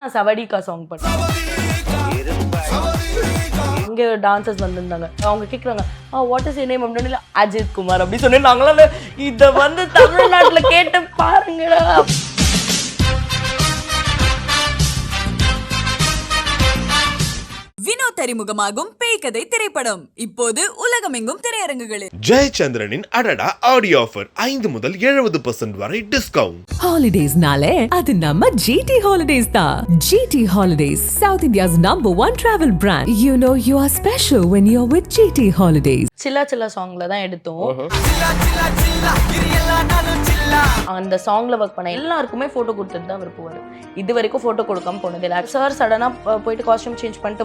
சவடிகா song பண்ணேன். இங்கே dancers வந்திருந்தாங்க. அவங்க கேட்குறாங்க வாட் இஸ் யூர் நேம் அப்படின்னு, அஜித் குமார் அப்படி சொன்னேன். நாங்களாம் இதை வந்து தமிழ்நாட்டில் கேட்டு பாருங்கடா. வினோத் அறிமுகமாகும் பேய் கதை திரைப்படம் இப்போது உலகமெங்கும் திரையரங்குகளில். ஜெயச்சந்திரனின் அடடா ஆடியோ ஆஃபர் 5 முதல் 70% வரை டிஸ்கவுண்ட். ஹாலிடேஸ்னாலே அது நம்ம GT Holidays தான். GT Holidays, South India's #1 travel brand. You know you are special when you're with GT Holidays. சில்லா சில்லா சாங்ல தான் எடுத்தோம். அந்த சாங்ல ஒர்க் பண்ண எல்லாருக்குமே போட்டோ கொடுத்துட்டு தான் அவர் போவார். இது வரைக்கும் போட்டோ கொடுக்காம போனது இல்லை. சார் சடனா போயிட்டு காஸ்டியூம் சேஞ்ச் பண்ணிட்டு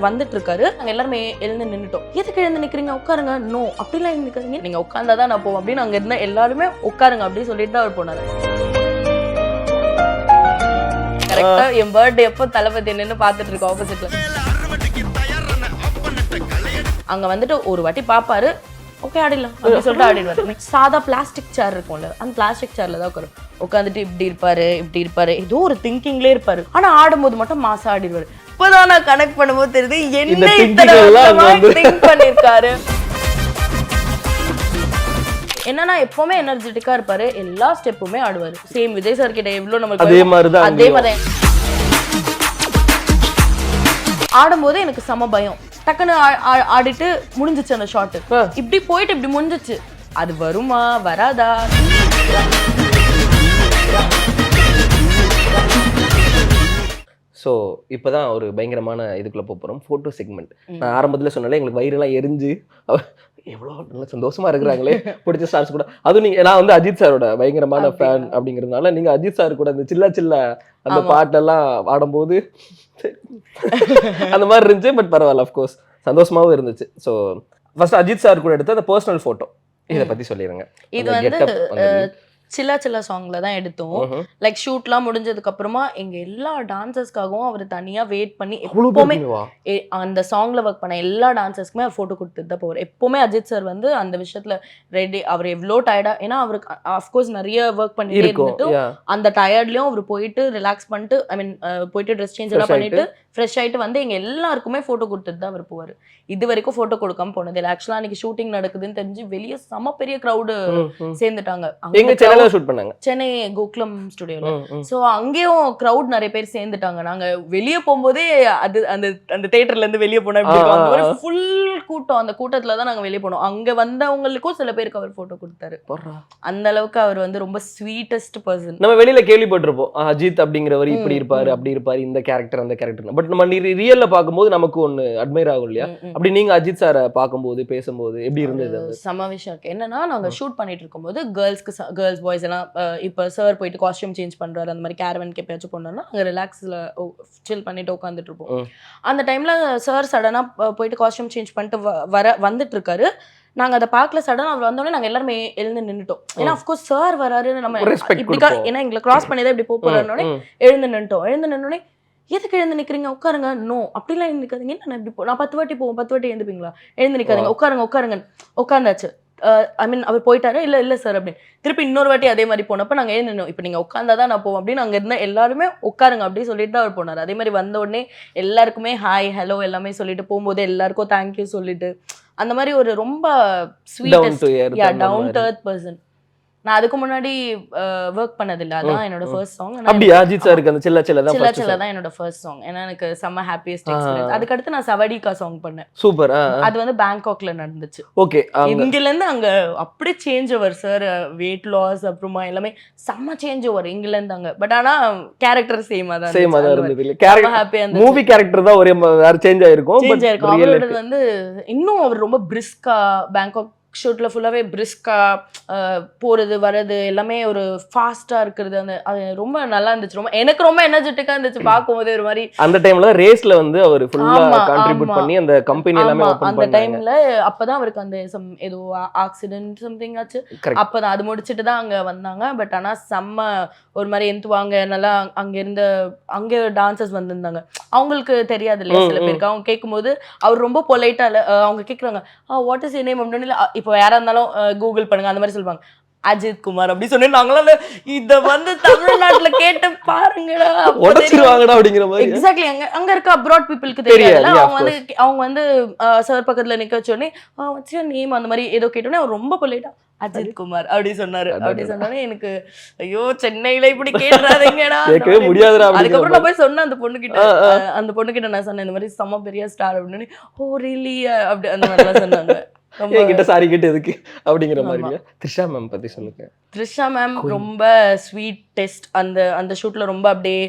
வந்துட்டு இருக்காரு. நாங்க எல்லாருமே எழுந்து நின்னுட்டோம். எதுக்கு எழுந்து நிக்கிறீங்க, உட்காருங்க. நோ, அப்படிலாம் நிக்காதீங்க, நீங்க உட்கார்ந்தாதான் நான் போவோம் அப்படின்னு அங்க இருந்த எல்லாருமே உட்காருங்க அப்படின்னு சொல்லிட்டு தான் அவர் போனாரு. கரெக்டா என் பர்த்டே எப்போ தளபதி நின்று பார்த்துட்டு இருக்கோம் ஆப்போசிட்ல. அங்க வந்துட்டு ஒரு வாட்டி பாப்பாரு, ஓகே ஆடிடலாம் அப்படின்னு சொல்லிட்டு ஆடிடுவாரு. சாதா பிளாஸ்டிக் சேர் இருக்கும்ல, அந்த பிளாஸ்டிக் சேர்ல தான் உட்காந்துட்டு இப்படி இருப்பாரு, ஏதோ ஒரு திங்கிங்லேயே இருப்பாரு. ஆனா ஆடும்போது மட்டும் மாசா ஆடிடுவாரு. இப்பதான் நான் கனெக்ட் பண்ணும்போது தெரியுது என்ன திங்க் பண்ணிருக்காரு. என்னன்னா எப்பவுமே எனர்ஜெட்டிக்கா இருப்பாரு, எல்லா ஸ்டெப்புமே ஆடுவாரு. சேம் விஜய் சார் கிட்ட எவ்வளவு நமக்கு அதே மாதிரி ஆடும்போது எனக்கு செம பயம். டக்குன்னு ஆடிட்டு முடிஞ்சிச்சு அந்த ஷாட். இப்படி போயிட்டு இப்படி முடிஞ்சிச்சு. அது வருமா வராதா? ஸோ இப்போ தான் ஒரு பயங்கரமான இதுக்குள்ளே போகிறோம், ஃபோட்டோ செக்மெண்ட். நான் ஆரம்பத்தில் சொன்னாலே எங்களுக்கு வயிறுலாம் எரிஞ்சு எவ்வளோ நல்லா சந்தோஷமாக இருக்கிறாங்களே பிடிச்ச ஸ்டார்ஸ் கூட. அதுவும் நீங்கள், நான் வந்து அஜித் சாரோட பயங்கரமான ஃபேன் அப்படிங்கிறதுனால நீங்கள் அஜித் சார் கூட அந்த சில்லா சில்லா அந்த பாட்டெல்லாம் ஆடும்போது அந்த மாதிரி இருந்துச்சு. பட் பரவாயில்ல, அஃப்கோர்ஸ் சந்தோஷமாகவும் இருந்துச்சு. ஸோ ஃபர்ஸ்ட் அஜித் சார் கூட எடுத்த அந்த பர்சனல் ஃபோட்டோ இதை பற்றி சொல்லிடுங்க. இது வந்து சில்லா சில்லா சாங்ல தான் எடுத்தோம். லைக் ஷூட்லாம் முடிஞ்சதுக்கு அப்புறமா எங்க எல்லா டான்சர்ஸ்க்காகவும் அவர் தனியா வெயிட் பண்ணி எப்பவுமே அந்த சாங்ல ஒர்க் பண்ண எல்லா டான்சர்ஸ்க்குமே அவர் போட்டோ கொடுத்துட்டு தான் போவார். எப்பவுமே அஜித் சார் வந்து அந்த விஷயத்துல ரெடி. அவர் எவ்வளோ டயர்டா, ஏன்னா அவருக்கு அஃப்கோர்ஸ் நிறைய ஒர்க் பண்ணிட்டே இருந்துட்டு அந்த டயர்ட்லயும் அவர் போயிட்டு ரிலாக்ஸ் பண்ணிட்டு, ஐ மீன் போயிட்டு ட்ரெஸ் சேஞ்ச் எல்லாம் பண்ணிட்டு ஃப்ரெஷ் ஆயிட்டு வந்து எங்க எல்லாருக்குமே போட்டோ கொடுத்துட்டு தான் அவர் போவார். இது வரைக்கும் போட்டோ கொடுக்காம போனது இல்லை. ஆக்சுவலா அன்னைக்கு ஷூட்டிங் நடக்குதுன்னு தெரிஞ்சு வெளியே செம பெரிய கிரௌடு சேர்ந்துட்டாங்க. ஷூட் பண்ணாங்க சென்னை கோகுலம் ஸ்டுடியோல. சோ அங்கேயும் கிரவுட் நிறைய பேர் சேர்ந்துட்டாங்க. நாங்க வெளியே போகும்போதே அது அந்த தியேட்டர்ல இருந்து வெளியே போனா ஃபுல் கூட்டம். அந்த கூட்டத்துல தான் நாங்க வெளியே போனோம். அங்க வந்தவங்களுக்கும் சில பேருக்கு அவர் போட்டோ கொடுத்தாரு. அந்த அளவுக்கு அவர் வந்து ரொம்ப ஸ்வீட்டஸ்ட் பர்சன். நம்ம வெளியில கேள்விப்பட்டிருப்போம் அஜித் அப்படிங்கிறவர் இப்படி இருப்பாரு அப்படி இருப்பாரு, இந்த கேரக்டர் அந்த கேரக்டர். பட் நம்ம ரியல்ல பார்க்கும்போது நமக்கு ஒண்ணு அட்மையர் ஆகும் இல்லையா? அப்படி நீங்க அஜித் சாரை பார்க்கும்போது பேசும்போது எப்படி இருந்தது? சம விஷயம் இருக்கு. என்னன்னா நாங்க ஷூட் பண்ணிட்டு இருக்கும்போது கேர்ள்ஸ் பாய்ஸ் எல்லாம் இப்போ சார் போயிட்டு காஸ்டியூம் சேஞ்ச் பண்றாரு, அந்த மாதிரி கேரவன் எப்பயாச்சும் போனோம்னா அங்கே ரிலாக்ஸ்ல சில் பண்ணிட்டு உட்காந்துட்டு இருப்போம். அந்த டைம்ல சார் சடனா போயிட்டு காஸ்டியூம் சேஞ்ச் பண்ணிட்டு வந்துட்டு இருக்காரு. நாங்க அதை பார்க்கல. சடனா அவர் வந்தோடனே நாங்க எல்லாருமே எழுந்து நின்னுட்டோம். ஏன்னா அஃப்கோர்ஸ் சார் வராரு, நம்ம இப்படி ஏன்னா எங்களை கிராஸ் பண்ணிதான் இப்படி போறோன்னே எழுந்து நின்னுட்டோம். எதுக்கு எழுந்து நிக்கிறீங்க, உட்காருங்க. நோ, அப்படிலாம் நிக்காதீங்க. நான் இப்படி நான் 10 வாட்டி போவோம், 10 வாட்டி எழுந்துப்பீங்களா? எழுந்து நிக்காதீங்க, உட்காருங்க. உட்காந்தாச்சு. ஐ மீன் அவர் போயிட்டாரு. இல்ல சார் அப்படின்னு திருப்பி இன்னொரு வாட்டி அதே மாதிரி போனப்ப நாங்க எழுந்துனோம். இப்போ நீங்க உட்காந்தாதான் நான் போவோம் அப்படின்னு அங்க இருந்த எல்லாருமே உட்காருங்க அப்படின்னு சொல்லிட்டு தான் அவர் போனார். அதே மாதிரி வந்த உடனே எல்லாருக்குமே ஹாய் ஹலோ எல்லாமே சொல்லிட்டு போகும்போது எல்லாருக்கும் தேங்க்யூ சொல்லிட்டு அந்த மாதிரி ஒரு ரொம்ப sweetest down to earth person. நான் அதுக்கு முன்னாடி ஒர்க் பண்ணதில்லை. அதான் என்னோட ஃபர்ஸ்ட் சாங். அப்படியே அஜித் சாருக்கு அந்த சில்லா சில்லா தான் என்னோட ஃபர்ஸ்ட் சாங். ஏன்னா எனக்கு செம்ம ஹாப்பியஸ்ட் எக்ஸ்பீரியன்ஸ். அதுக்கு அடுத்து நான் சவடிகா சாங் பண்ணேன். சூப்பர். அது வந்து பேங்காக்ல நடந்துச்சு. ஓகே, இங்கில இருந்து அங்க அப்படியே change over sir. Weight loss அப்புறமா எல்லாமே செம்ம சேஞ்ச் ஓவர் இங்கில இருந்து அங்க. பட் ஆனா கேரக்டர் சேமா தான் இருந்தது. ஹாப்பியா இருந்தது. மூவி கேரக்டர் தான் ஒரே வேற சேஞ்ச் ஆயிருக்கும். அவரோட வந்து இன்னும் அவர் ரொம்ப பிரிஸ்கா பேங்காக் ஷூட்ல ஃபுல்லாவே பிரிஸ்கா போறது வர்றது எல்லாமே ஒரு ஃபாஸ்டா இருக்கிறது. அது ரொம்ப நல்லா இருந்துச்சு. எனக்கு ரொம்ப எனர்ஜெட்டிக்கா இருந்துச்சு பார்க்கும்போது. ஒரு மாதிரி அந்த டைம்ல ரேஸ்ல வந்து அவர் ஃபுல்லா கான்ட்ரிபியூட் பண்ணி அந்த கம்பெனி எல்லாமே ஓபன் பண்ணாங்க. அந்த டைம்ல அப்பதான் அவருக்கு அந்த ஏதோ ஆக்சிடென்ட் சம்திங் ஆச்சு. அப்பதான் அது முடிச்சிட்டு தான் அங்க வந்தாங்க. பட் ஆனா செம்ம ஒரு மாதிரி எந்துவாங்க. நல்லா அங்க டான்சர்ஸ் வந்திருந்தாங்க. அவங்களுக்கு தெரியாது இல்லையா சில பேருக்கு. அவங்க கேட்கும்போது அவர் ரொம்ப பொலைட்டா அவங்க கேட்குறாங்க வாட் இஸ் யூர் நேம் அப்படின்னு. இப்போ யாரா இருந்தாலும் கூகுள் பண்ணுங்க அந்த மாதிரி சொல்லுவாங்க. அஜித் குமார் அப்படி சொன்னி நாங்களாம் இத வந்து தமிழ்நாட்டுல கேட்டு பாருங்கடா உடைச்சிருவாங்கடா அப்படிங்கிற மாதிரி. எக்ஸாக்ட்லி. அங்க இருக்க அப்ராட் பீப்புளுக்கு தெரியாது, தெரியல. yeah, அவங்க வந்து சார் பக்கத்துல நிக்க வச்சோடனே நேம் அந்த மாதிரி ஏதோ கேட்டோன்னே அவர் ரொம்ப பொலைட்டா அஜித் குமார் அப்படி சொன்னாரு. அப்படி சொன்னோடனே எனக்கு ஐயோ சென்னையில இப்படி கேட்டுறாதீங்கடா, கேட்கவே முடியாதுடா. அதுக்கப்புறம் நான் போய் சொன்னேன் அந்த பொண்ணுகிட்ட நான் சொன்னேன் இந்த மாதிரி செம்ம பெரிய ஸ்டார் அப்படின்னு. ஓ ரியலி அப்படி அந்த மாதிரிலாம் சொன்னாங்க. என்கிட்ட சாரி கேட்டு எதுக்கு அப்படிங்கிற மாதிரி. த்ரிஷா மேம் பத்தி சொல்லுங்க. த்ரிஷா மேம் ரொம்ப ஸ்வீட் டெஸ்ட். அந்த ஷூட்ல ரொம்ப அப்படியே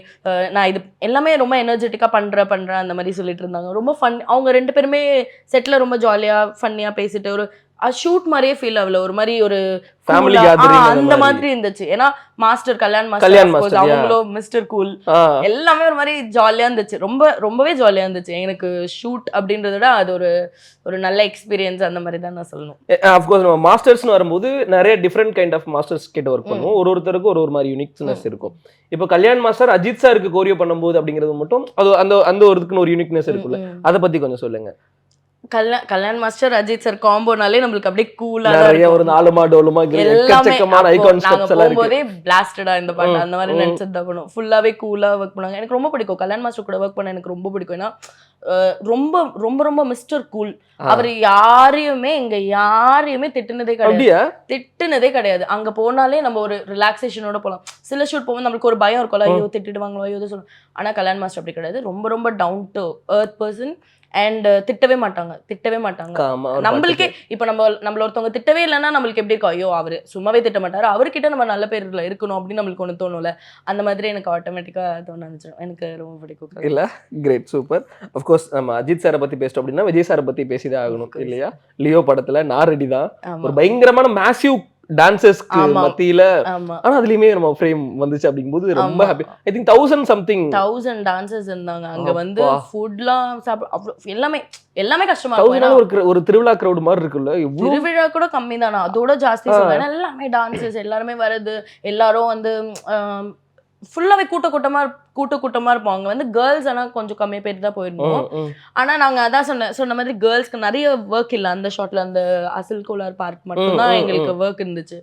நான் இது எல்லாமே ரொம்ப எனர்ஜெட்டிக்கா பண்றேன் அந்த மாதிரி சொல்லிட்டு இருந்தாங்க. ரொம்ப ஃபன். அவங்க 2 பேருமே செட்ல ரொம்ப ஜாலியா ஃபன்னியா பேசிட்டு ஒரு ஷூட் மாதிரியே ஃபீல் ஆகல. ஒரு மாதிரி ஒரு ஃபேமிலி கேதரிங் அந்த மாதிரி இருந்துச்சு. ஏன்னா மாஸ்டர் கல்யாண் மாஸ்டர் அவங்களும் மிஸ்டர் கூல் எல்லாமே ஒரு மாதிரி ஜாலியா இருந்துச்சு. ரொம்பவே ஜாலியா இருந்துச்சு. எனக்கு ஷூட் அப்படின்றத விட அது ஒரு நல்ல எக்ஸ்பீரியன்ஸ் அந்த மாதிரி தான் நான் சொல்லணும். அஃப்கோர்ஸ் நம்ம மாஸ்டர்ஸ்னு வரும்போது நிறைய டிஃப்ரெண்ட் கைண்ட் ஆஃப் மாஸ்டர்ஸ் கிட்ட ஒர்க் பண்ணுவோம். ஒருத்தருக்கும் ஒரு மாதிரி யூனிக்னஸ் இருக்கும். இப்போ கல்யாண் மாஸ்டர் அஜித் சாருக்கு கோரியோ பண்ணும்போது அப்படிங்கிறது மட்டும் அது அந்த ஒரு இதுக்குன்னு ஒரு யூனிக்னஸ் இருக்குல்ல, அதை பத்தி கொஞ்சம் சொல்லுங்க. கல்யாண் மாஸ்டர் அஜித் சார் காம்போனாலே நம்மளுக்கு அப்படியே கூலா நிறைய ஒரு 4 மாடோலுமா எக்கச்சக்கமான ஐகான் ஸ்டெப்ஸ் எல்லாம் இருக்கு. போதே பிளாஸ்டடா இந்த பாட்டு அந்த மாதிரி நினைச்சது தான் பண்ணும். ஃபுல்லாவே கூலா ஒர்க் பண்ணாங்க. எனக்கு ரொம்ப பிடிக்கும் கல்யாண் மாஸ்டர் கூட ஒர்க் பண்ண. எனக்கு ரொம்ப பிடிக்கும். ஏன்னா ரொம்ப ரொம்ப ரொம்ப மிஸ்டர் கூல். அவர் இங்க யாரையுமே திட்டுனதே கிடையாது. அங்க போனாலே நம்ம ஒரு ரிலாக்ஸேஷனோட போலாம். சில ஷூட் போகும்போது நம்மளுக்கு ஒரு பயம் இருக்கும்ல, ஐயோ திட்டுடுவாங்களோ ஐயோ சொல்லணும். ஆனா கல்யாண் மாஸ்டர் அப்படி கிடையாது. ரொம்ப ரொம்ப down to earth person. And திட்டவே மாட்டாங்க. நம்மளுக்கே இப்ப நம்மள ஒருத்தவங்க திட்டவே இல்லைன்னா நம்மளுக்கு எப்படி இருக்கும், ஐயோ அவரு சும்மாவே திட்ட மாட்டாரு, அவர்கிட்ட நம்ம நல்ல பேர்ல இருக்கணும் அப்படின்னு நம்மளுக்கு ஒண்ணு தோணும்ல. அந்த மாதிரி எனக்கு ஆட்டோமேட்டிக்கா தோண ஆரம்பிச்சிடும். எனக்கு ரொம்ப பிடிக்கும். இல்ல கிரேட் சூப்பர். அஃப்கோர்ஸ் நம்ம அஜித் சாரை பத்தி பேசிட்டோம் அப்படின்னா விஜய் சாரை பத்தி பேசிதான் ஆகணும் இல்லையா? லியோ படத்துல நான் ரெடி தான் ஒரு பயங்கரமான மேசிவ் டான்சர்ஸ்க்கு மத்தியில. ஆனா அதுலயுமே நம்ம ஃப்ரேம் வந்துச்சு அப்படிங்கும்போது ரொம்ப ஹாப்பி. ஐ திங்க் 1000 டான்சர்ஸ் இருந்தாங்க அங்க. வந்து ஃபுட்லாம் எல்லாமே கஷ்டமா இருக்கும். ஒரு திருவிழா கிரவுட் மாதிரி இருக்குல்ல. திருவிழா கூட கம்மி தானா, அதோட ஜாஸ்தி சொல்றேன். எல்லாமே டான்சர்ஸ் எல்லாருமே வருது. எல்லாரும் வந்து ஃபுல்லாவே கூட்டமா இருப்போம். அங்க வந்து கேர்ள்ஸ் ஆனா கொஞ்சம் கம்மி பேர் தான் போயிருந்தோம். ஆனா நாங்க அதான் சொன்ன மாதிரி கேர்ள்ஸ்க்கு நிறைய ஒர்க் இல்ல அந்த ஷாட்ல. அந்த அசில் கோலார் பார்க் மட்டும் தான் எங்களுக்கு ஒர்க் இருந்துச்சு.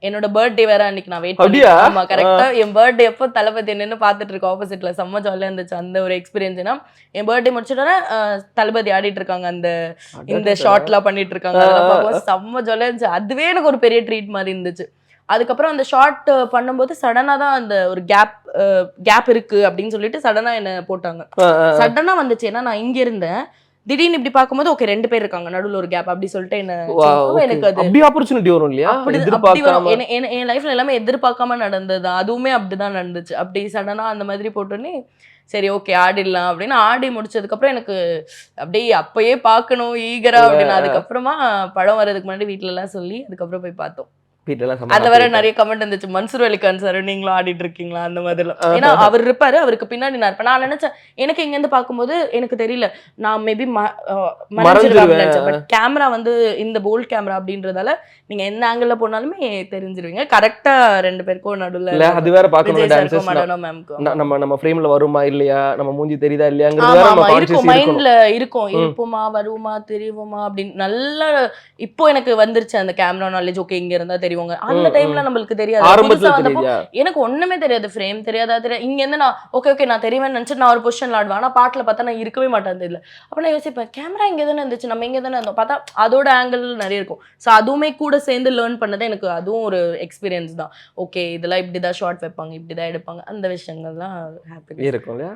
என்னோட பர்த்டே வேற அன்னைக்கு நான் வெயிட் பண்ணிட்டேன். ஆமா கரெக்டா என் பர்த்டே அப்போ தளபதி என்னன்னு பாத்துட்டு இருக்கோம் ஆப்போசிட்ல. செம்ம ஜாலியா இருந்துச்சு அந்த ஒரு எக்ஸ்பீரியன்ஸ்னா. என் பர்த்டே முடிச்சுட்டோன்னா தளபதி ஆடிட்டு இருக்காங்க, இந்த ஷாட்லாம் பண்ணிட்டு இருக்காங்க. செம்ம ஜாலியா இருந்துச்சு. அதுவே எனக்கு ஒரு பெரிய ட்ரீட் மாதிரி இருந்துச்சு. அதுக்கப்புறம் அந்த ஷார்ட் பண்ணும்போது சடனா தான் அந்த ஒரு கேப் இருக்கு அப்படின்னு சொல்லிட்டு சடனா என்ன போட்டாங்க. சடனா வந்துச்சு. ஏன்னா நான் இங்க இருந்தேன், திடீர்னு இப்படி பார்க்கும்போது ஓகே 2 பேர் இருக்காங்க, நடுவுல ஒரு கேப் அப்படி சொல்லிட்டு என்ன எனக்கு அது அப்படி ஆப்பர்ச்சுனிட்டி வரும் இல்லையா? என் லைஃப்ல எல்லாமே எதிர்பார்க்காம நடந்தது. அதுவுமே அப்படிதான் நடந்துச்சு. அப்படி சடனா அந்த மாதிரி போட்டோன்னே சரி ஓகே ஆடிடலாம் அப்படின்னு ஆடி முடிச்சதுக்கு அப்புறம் எனக்கு அப்படியே அப்பயே பார்க்கணும் ஈகரா அப்படின்னு. அதுக்கப்புறமா படம் வர்றதுக்கு முன்னாடி வீட்டுல எல்லாம் சொல்லி அதுக்கப்புறம் போய் பார்த்தோம். அந்த வேற நிறைய கமெண்ட் இருந்துச்சு, மன்சூர் அலிகான் சார் நீங்களும் ஆடிட்டு இருக்கீங்களா அந்த மாதிரி. ஏன்னா அவர் இருப்பாரு, அவருக்கு பின்னாடி நான் இருப்பேன். நான் நினைச்சேன் எனக்கு இங்க இருந்து பார்க்கும்போது எனக்கு தெரியல, நான் மேபி மறைஞ்சிருவேன். பட் கேமரா வந்து இந்த போல்ட் கேமரா அப்படின்றதால நீங்க எந்த ஆங்கிள் போனாலுமே தெரிஞ்சிருவீங்க. கரெக்டா 2 பேருக்கும் நடுவுல அது வேற பார்க்கணும். நம்ம ஃப்ரேம்ல வருமா இல்லையா, நம்ம மூஞ்சி தெரியுதா இல்லையாங்கிறது இருக்கும் மைண்ட்ல இருக்கும். இருப்போமா வருவோமா தெரியுமா அப்படின்னு நல்லா இப்போ எனக்கு வந்துருச்சு அந்த கேமரா நாலேஜ். ஓகே இங்க இருந்தா அந்த டைம்ல நம்மளுக்கு தெரியாது. எனக்கு ஒண்ணுமே தெரியாது, ஃப்ரேம் தெரியாதா தெரியாது. இங்க இருந்து நான் ஓகே நான் தெரியுவேன்னு நினைச்சு நான் ஒரு பொசிஷன்ல ஆடுவேன். ஆனா பாட்டுல பார்த்தா நான் இருக்கவே மாட்டேன் தெரியல. அப்ப நான் யோசிப்பேன் கேமரா இங்க தானே இருந்துச்சு, நம்ம இங்க தானே இருந்தோம். பார்த்தா அதோட ஆங்கிள் நிறைய இருக்கும். ஸோ அதுவுமே கூட சேர்ந்து லேர்ன் பண்ணது எனக்கு அதுவும் ஒரு எக்ஸ்பீரியன்ஸ் தான். ஓகே இதெல்லாம் இப்படிதான் ஷார்ட் வைப்பாங்க, இப்படிதான் எடுப்பாங்க, அந்த விஷயங்கள்லாம் ஹாப்பி இருக்கும் இல்லையா?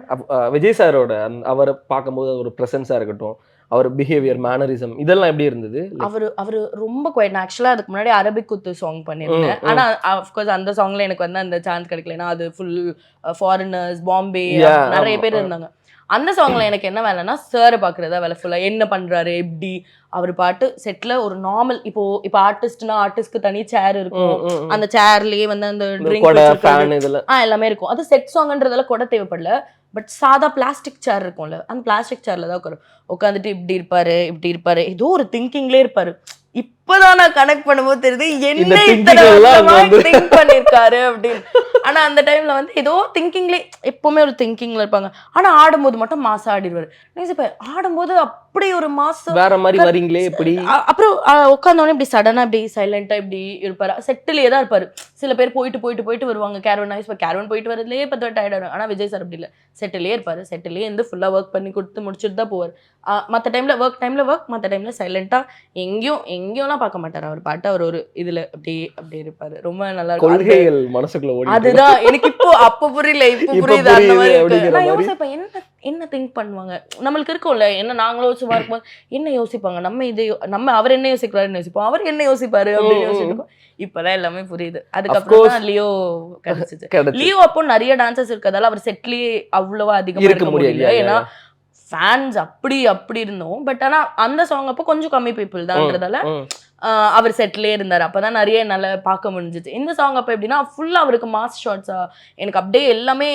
விஜய் சாரோட அவரை பார்க்கும்போது ஒரு பிரசன்ஸா இருக்கட்டும், அவர் பிஹேவியர் மேனரிசம் இதெல்லாம் எப்படி இருந்தது? அவரு ரொம்ப குவைட். ஆக்சுவலா அதுக்கு முன்னாடி அரபிக் குத்து சாங் பண்ணிருந்தேன். ஆனா ஆஃப்கோர்ஸ் அந்த சாங்ல எனக்கு வந்து அந்த சான்ஸ் கிடைக்கல. ஏன்னா அது ஃபுல் ஃபாரினர்ஸ், பாம்பே நிறைய பேர் இருந்தாங்க. அந்த சாங்ல எனக்கு என்ன வேலைன்னா சாரை பாக்குறதா வேலை. ஃபுல்லா என்ன பண்றாரு எப்படி அவர் பாட்டு செட்ல ஒரு நார்மல் இப்போ ஆர்டிஸ்ட்னா ஆர்டிஸ்ட்க்கு தனி சேர் இருக்கும். அந்த சேர்லயே வந்து அந்த ட்ரிங்க் எல்லாமே இருக்கும். அது செட் சாங்ன்றதால கூட தேவைப்படல. பட் சாதா பிளாஸ்டிக் சேர் இருக்கும்ல, அந்த பிளாஸ்டிக் சேர்ல தான் உட்காந்துட்டு இப்படி இருப்பாரு ஏதோ ஒரு திங்கிங்லேயே இருப்பாரு. அப்பதான் நான் கனெக்ட் பண்ணும்போது தெரியுது என்ன இந்த இத்தனை thinking எல்லாம் வருஷமா வந்து- திங்க் பண்ணிருக்காரு அப்படின்னு. ஆனா அந்த டைம்ல வந்து ஏதோ திங்கிங்லே எப்பவுமே ஒரு திங்கிங்ல இருப்பாங்க. ஆனா ஆடும்போது மட்டும் மாசா ஆடிடுவாரு. ஆடும்போது அப்படி ஒரு மாசம் வேற மாதிரி வரீங்களே இப்படி அப்புறம் உட்காந்தோடனே இப்படி சடனா இப்படி சைலண்டா இப்படி இருப்பாரு. செட்டிலே தான் இருப்பாரு. சில பேர் போயிட்டு வருவாங்க. கேரவன் போயிட்டு வரதுலயே 10 டயர்ட் ஆயிடும். ஆனா விஜய் சார் அப்படி இல்ல. செட்டிலே இருப்பாரு. செட்டிலே இருந்து ஃபுல்லா ஒர்க் பண்ணி கொடுத்து முடிச்சுட்டு தான் போவார். மத்த டைம்ல ஒர்க் மத்த டைம்ல சைலண்டா எங்கேயும்லாம் பார்க்க மாட்டாரு. அவர் பாட்டு அவர் ஒரு இதுல அப்படியே இருப்பாரு. ரொம்ப நல்லா இருக்கும். கொள்கைகள் மனசுக்குள்ள ஓடி அதுதான் எனக்கு இப்போ அப்ப புரியல, இப்போ இப்ப புரியுது. அந்த புரியுது மாதிரி இருக்கு. அப்படிங்கிற நான் மாதிரி. யோசிப்பேன் என்ன திங்க் பண்ணுவாங்க. நம்மளுக்கு இருக்கும்ல, என்ன நாங்களும் சும்மா இருக்கும்போது என்ன யோசிப்பாங்க, நம்ம அவர் என்ன யோசிக்கிறாருன்னு யோசிப்போம், அவர் என்ன யோசிப்பாரு அப்படின்னு யோசிச்சிருக்கோம். இப்பதான் எல்லாமே புரியுது. அதுக்கப்புறம் தான் லியோ கிடைச்சிச்சு. கிடைச்சு லியோ அப்போ நிறைய டான்சர்ஸ் இருக்கதால அவர் செட்லயே அவ்வளவா அதிகமா இருக்க இருக்க முடியல. முடியல. ஏன்னா ஃபேன்ஸ் அப்படி இருந்தோம். பட் ஆனா அந்த சாங் அப்போ கொஞ்சம் கம்மி பீப்புள் தான்றதால அவர் செட்லயே இருந்தாரு. அப்பதான் நிறைய என்னால பார்க்க முடிஞ்சிச்சு. இந்த சாங் அப்ப எப்படின்னா ஃபுல்லா அவருக்கு மாஸ் ஷாட்ஸா எனக்கு அப்படியே எல்லாமே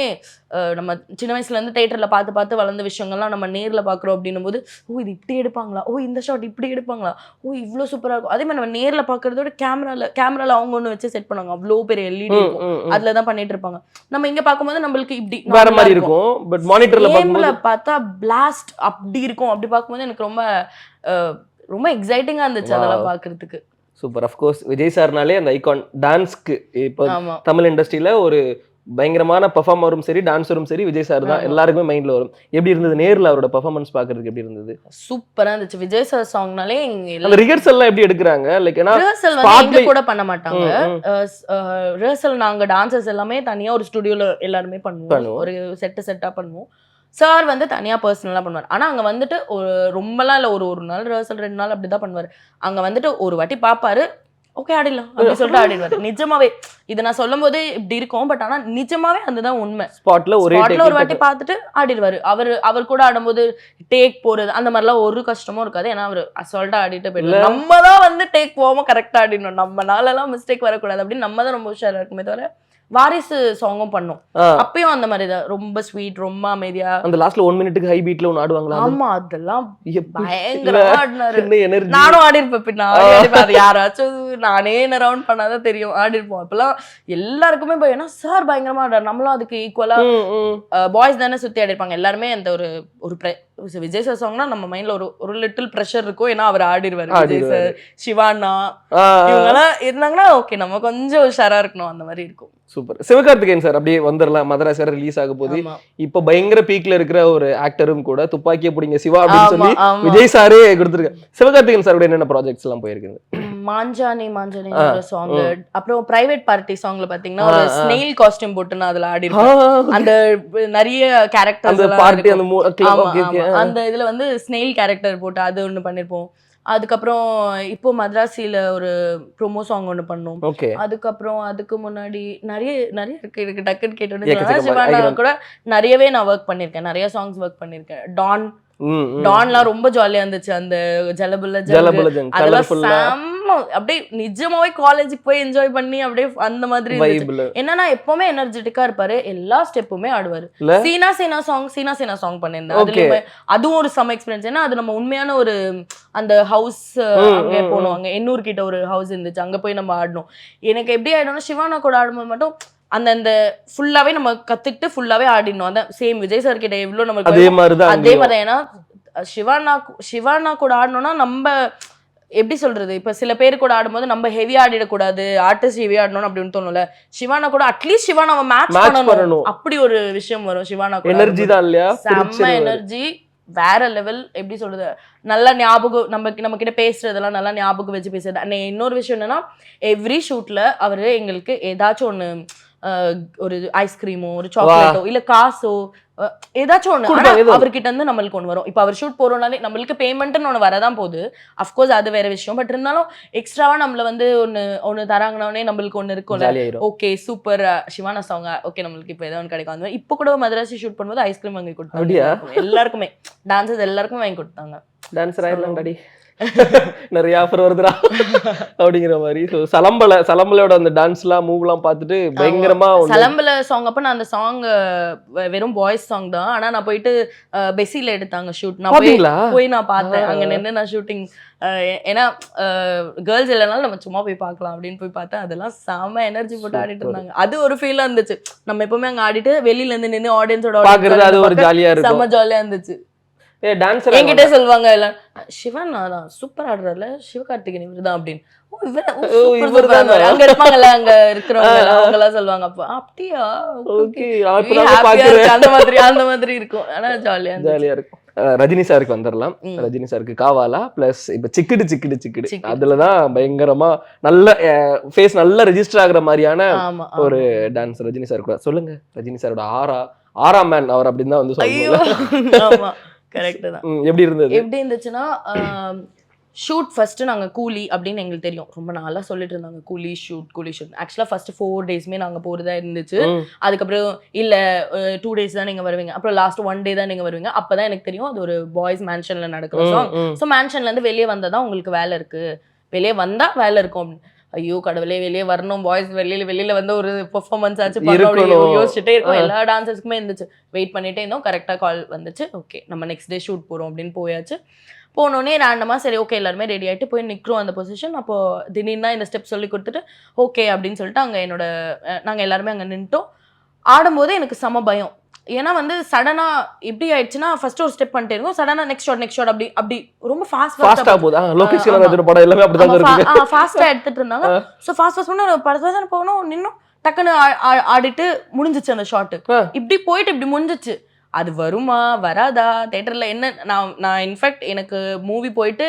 நம்ம சின்ன வயசுல இருந்து தியேட்டர்ல பார்த்து வளர்ந்த விஷயங்கள்லாம் நம்ம நேர்ல பாக்குறோம் அப்படின்னும் போது, ஓ இது இப்படி எடுப்பாங்களா, ஓ இந்த ஷாட் இப்படி எடுப்பாங்களா, ஓ இவ்வளவு சூப்பரா இருக்கும். அதே மாதிரி நம்ம நேர்ல பாக்குறதோட கேமரால அவங்க ஒண்ணு வச்சு செட் பண்ணுவாங்க. அவ்வளவு பெரிய எல்இடி இருக்கும், அதுலதான் பண்ணிட்டு இருப்பாங்க. நம்ம இங்க பார்க்கும்போது நம்மளுக்கு இப்படி வேற மாதிரி இருக்கும். பட் மானிட்டர்ல கேம்ல பார்த்தா பிளாஸ்ட் அப்படி இருக்கும். அப்படி பார்க்கும்போது எனக்கு ரொம்ப எக்ஸைட்டிங்கா இருந்துச்சு அதெல்லாம் பாக்குறதுக்கு. சூப்பர். ஆஃப் கோர்ஸ் விஜய் சார்னாலே அந்த ஐகான் டான்ஸ்க்கு இப்போ ஆமா. தமிழ் இண்டஸ்ட்ரியில ஒரு பயங்கரமான பெர்ஃபார்மரும் சரி டான்ஸரும் சரி விஜய் சார் தான் எல்லாருக்குமே மைண்ட்ல வரும். எப்படி இருந்தது நேர்ல அவரோட பெர்ஃபார்மன்ஸ் பாக்குறதுக்கு எப்படி இருந்தது? சூப்பரா இருந்துச்சு. விஜய் சார் சாங்னாலே அந்த ரிஹர்சல் எல்லாம் எப்படி எடுக்குறாங்க? லைக் ஏன்னா ரிஹர்சல் வந்து எங்க கூட பண்ண மாட்டாங்க. ரிஹர்சல் நாங்க டான்சர்ஸ் எல்லாமே தனியா ஒரு ஸ்டுடியோல எல்லாருமே பண்ணுவோம். ஒரு செட்டா பண்ணுவோம். சார் வந்து தனியா பர்சனலா பண்ணுவார். ஆனா அங்க வந்துட்டு ரொம்பலாம் இல்ல, ஒரு நாள் ரிஹர்சல் 2 நாள் அப்படிதான் பண்ணுவாரு. அங்க வந்துட்டு ஒரு வாட்டி பாப்பாரு, ஓகே ஆடிடலாம் அப்படி சொல்லிட்டு ஆடிடுவாரு. நிஜமாவே இது நான் சொல்லும் போது இப்படி இருக்கும். பட் ஆனா நிஜமாவே அதுதான் உண்மை. ஸ்பாட்ல ஒரு வாட்டி பார்த்துட்டு ஆடிடுவாரு. அவர் கூட ஆடும்போது டேக் போறது அந்த மாதிரிலாம் ஒரு கஷ்டமும் இருக்காது. ஏன்னா அவர் அசால்ட்டா ஆடிட்டு போயிடுவாரு. நம்ம தான் வந்து டேக் போகாம கரெக்டா ஆடிடணும். நம்மளால எல்லாம் மிஸ்டேக் வரக்கூடாது அப்படின்னு நம்ம தான் ரொம்ப உஷாரா இருக்குமே தவிர. வாரிசு சாங்கும் பண்ணோம். அப்பயும் அந்த மாதிரி தான் ரொம்ப ஸ்வீட், ரொம்ப அமைதியா. அந்த லாஸ்ட்ல 1 மினிட்டுக்கு ஹை பீட்ல ஒன்னு ஆடுவாங்களா? ஆமா, அதெல்லாம் பயங்கரமா ஆடினாரு. என்ன எனர்ஜி. நானும் ஆடி இருப்பேன். பின்னாடி அது யாராச்சும் நானே என்ன ரவுண்ட் பண்ணாதான் தெரியும். ஆடி இருப்போம். அப்பெல்லாம் எல்லாருக்குமே பயம். ஏன்னா சார் பயங்கரமா ஆடுறாரு. நம்மளும் அதுக்கு ஈக்குவலா பாய்ஸ் தானே சுத்தி ஆடி இருப்பாங்க. எல்லாருமே அந்த ஒரு விஜய் சார் சாங்னா நம்ம மைண்ட்ல ஒரு லிட்டில் ப்ரெஷர் இருக்கும். ஏன்னா அவர் ஆடிடுவாரு. விஜய் சார், சிவானா இவங்கெல்லாம் இருந்தாங்கன்னா ஓகே நம்ம கொஞ்சம் உஷாரா இருக்கணும். அந்த மாதிரி இருக்கும். சூப்பர். சிவகார்த்திகேயன் சார் அப்படியே வந்துடலாம். மதரா சார் ரிலீஸ் ஆக போது இப்ப பயங்கர பீக்ல இருக்கிற ஒரு ஆக்டரும் கூட துப்பாக்கிய பிடிங்க சிவா அப்படின்னு சொல்லி விஜய் சாரே கொடுத்துருக்காரு. சிவகார்த்திகேயன் சாரோட என்னென்ன ப்ராஜெக்ட்ஸ் எல்லாம் போயிருக்குது? மாஞ்சானி சாங், அப்புறம் பிரைவேட் பார்ட்டி சாங்ல பாத்தீங்கன்னா ஒரு ஸ்னெயில் காஸ்டியூம் போட்டு நான் அதுல ஆடி இருக்கேன். அந்த நிறைய கேரக்டர்ஸ் அந்த இதுல வந்து ஸ்னெயில் கேரக்டர் போட்டு அது ஒண்ணு பண்ணிருப்போம். அதுக்கப்புறம் இப்போ மദ്രാസിல ஒரு ப்ரோமோ சாங் ஒண்ணு பண்ணோம். அதுக்கப்புறம் அதுக்கு முன்னாடி நிறைய இருக்கு. டக்குன்னு கேட்டோன்னு சிவானா கூட நிறையவே நான் ஒர்க் பண்ணிருக்கேன். நிறைய சாங்ஸ் ஒர்க் பண்ணிருக்கேன். டான்லாம் ரொம்ப ஜாலியா இருந்துச்சு. அந்த ஜலபுல அதெல்லாம் அப்படியே நிஜமாவே காலேஜுக்கு போய் என்ஜாய் பண்ணி அப்படியே அந்த மாதிரி என்னன்னா எப்பவுமே எனர்ஜெட்டிக்கா இருப்பாரு. எல்லா ஸ்டெப்புமே ஆடுவாரு. சீனா சாங் பண்ணிருந்தேன். அதுவும் ஒரு சம் எக்ஸ்பீரியன்ஸ். ஏன்னா அது நம்ம உண்மையான ஒரு அந்த ஹவுஸ் அங்கே போனோம். அங்க எண்ணூர் கிட்ட ஒரு ஹவுஸ் இருந்துச்சு. அங்க போய் நம்ம ஆடணும். எனக்கு எப்படி ஆயிடும்னா சிவானா கூட ஆடும்போது மட்டும் அந்த ஃபுல்லாவே நம்ம கத்துக்கிட்டு ஃபுல்லாவே ஆடிடணும். அதான் சேம் விஜய் சார் கிட்ட எவ்வளவு நமக்கு அதே மாதிரி. ஏன்னா சிவானா கூட ஆடணும்னா நம்ம எப்படி சொல்றது, இப்ப சில பேர் கூட ஆடும்போது நம்ம ஹெவியா ஆடிடக்கூடாது, ஆர்டிஸ்ட் ஹெவியா ஆடணும் அப்படின்னு தோணும்ல. சிவானா கூட அட்லீஸ்ட் சிவானாவை மேட்ச் பண்ணணும். அப்படி ஒரு விஷயம் வரும். சிவானா கூட எனர்ஜி தான் இல்லையா? செம்ம எனர்ஜி, வேற லெவல். எப்படி சொல்றது, நல்லா ஞாபகம் நம்ம கிட்ட பேசுறதெல்லாம் நல்லா ஞாபகம் வச்சு பேசுறது. இன்னொரு விஷயம் என்னன்னா, எவ்ரி ஷூட்ல அவரு எங்களுக்கு ஏதாச்சும் ஒண்ணு ஒரு ஐஸ்கிரீமோ ஒரு சாக்லேட்டோ இல்ல காசோ ஏதாச்சும் ஒண்ணு அவர்கிட்ட இருந்து நம்மளுக்கு ஒண்ணு வரும். இப்ப அவர் ஷூட் போறோம்னாலே நம்மளுக்கு பேமெண்ட்னு ஒண்ணு வரதான் போகுது. அஃப்கோர்ஸ் அது வேற விஷயம். பட் இருந்தாலும் எக்ஸ்ட்ராவா நம்மள வந்து ஒண்ணு தராங்கன்னே நம்மளுக்கு ஒண்ணு இருக்கும்ல. Okay super Siwana song, okay நம்மளுக்கு இப்ப ஏதாவது கிடைக்கும். இப்ப கூட மதராசி ஷூட் பண்ணும்போது ஐஸ்கிரீம் வாங்கி கொடுத்தாங்க எல்லாருக்குமே. டான்சர்ஸ் எல்லாருக்குமே வாங்கி கொடுத்தாங்க. டான்சர் ஆயிரலாம் டாடி. நிறைய ஆஃபர் வருதுடா அப்படிங்கிற மாதிரி. ஸோ சலம்பலையோட அந்த டான்ஸ்லாம் மூவ்லாம் பார்த்துட்டு பயங்கரமா சலம்பல சாங் அப்ப நான் அந்த சாங் வெறும் பாய்ஸ் சாங் தான். ஆனா நான் போயிட்டு பெசில எடுத்தாங்க ஷூட். நான் போய் நான் பார்த்தேன். அங்க நின்று நான் ஷூட்டிங். ஏன்னா கேர்ள்ஸ் இல்லைனாலும் நம்ம சும்மா போய் பார்க்கலாம் அப்படின்னு போய் பார்த்தேன். அதெல்லாம் செம எனர்ஜி போட்டு ஆடிட்டு இருந்தாங்க. அது ஒரு ஃபீலா இருந்துச்சு. நம்ம எப்பவுமே அங்க ஆடிட்டு வெளியில இருந்து நின்று ஆடியன்ஸோட பாக்குறது அது ஒரு ஜாலியா இருக்கும். செம ஜாலியா இருந்துச்சு. டான்ஸர் என்கிட்ட சொல்லுவாங்க எல்லாம், சிவன் தான் சூப்பர் ஆடுறாருல, சிவகார்த்திகேயன் இவர்தான் அப்படின்னு. அங்க இருப்பாங்கல்ல, அங்க இருக்கிறவங்க அவங்க எல்லாம் சொல்லுவாங்க. அப்ப அப்படியா, அந்த மாதிரி இருக்கும். ஆனா ஜாலியா இருக்கும். ரஜினி சாருக்கு வந்துடலாம். ரஜினி சாருக்கு காவாலா பிளஸ் இப்ப சிக்கிடு அதுலதான் பயங்கரமா நல்ல ஃபேஸ் நல்லா ரெஜிஸ்டர் ஆகுற மாதிரியான ஒரு டான்ஸ் ரஜினி சார் கூட. சொல்லுங்க ரஜினி சாரோட ஆரா மேன் அவர் அப்படின்னு தான் வந்து சொல்லுவாங்க. கரெக்ட் தான். எப்படி இருந்துச்சுன்னா ஷூட் ஃபர்ஸ்ட் நாங்க கூலி அப்படின்னு எங்களுக்கு தெரியும். ரொம்ப நாளா சொல்லிட்டு இருந்தாங்க கூலி ஷூட். ஆக்சுவலா ஃபர்ஸ்ட் 4 டேஸ்மே நாங்க போறதா இருந்துச்சு. அதுக்கப்புறம் இல்ல 2 டேஸ் தான் நீங்க வருவீங்க, அப்புறம் லாஸ்ட் 1 டே தான் நீங்க வருவீங்க. அப்பதான் எனக்கு தெரியும் அது ஒரு பாய்ஸ் மேன்ஷன்ல நடக்கிற சாங். ஸோ மேன்ஷன்ல இருந்து வெளியே வந்தாதான் உங்களுக்கு வேலை இருக்கு, வெளியே வந்தா வேலை இருக்கும் அப்படின்னு. ஐயோ கடவுளே, வெளியே வரணும், பாய்ஸ் வெளியில வந்து ஒரு பெர்ஃபார்மன்ஸ் ஆச்சு யோசிச்சுட்டே இருக்கோம். எல்லா டான்சர்ஸ்க்குமே இருந்துச்சு. வெயிட் பண்ணிட்டே இருந்தோம். கரெக்டா கால் வந்துச்சு. ஓகே நம்ம நெக்ஸ்ட் டே ஷூட் போறோம் அப்படின்னு போயாச்சு. போனோடனே ரேண்டமா சரி ஓகே எல்லாருமே ரெடி ஆகிட்டு போய் நிற்கிறோம் அந்த பொசிஷன். அப்போ திடீர்னு தான் இந்த ஸ்டெப் சொல்லி கொடுத்துட்டு ஓகே அப்படின்னு சொல்லிட்டு அங்கே நாங்கள் எல்லாருமே அங்கே நின்றுட்டோம். ஆடும்போது எனக்கு செம பயம். ஏன்னா வந்து சடனா எப்படி ஆயிடுச்சுன்னா ஃபர்ஸ்ட் ஒரு ஸ்டெப் பண்ணிட்டே இருக்கும், சடனா நெக்ஸ்ட் ஷாட் அப்படி ரொம்ப ஃபாஸ்டா எடுத்துட்டு இருந்தாங்க. ஸோ ஃபாஸ்ட் பண்ண போகணும், நின்னும் டக்குன்னு ஆடிட்டு முடிஞ்சிச்சு அந்த ஷாட். இப்படி போயிட்டு இப்படி முடிஞ்சிச்சு. அது வருமா வராதா தேட்டரில் என்ன நான் இன்ஃபேக்ட் எனக்கு மூவி போயிட்டு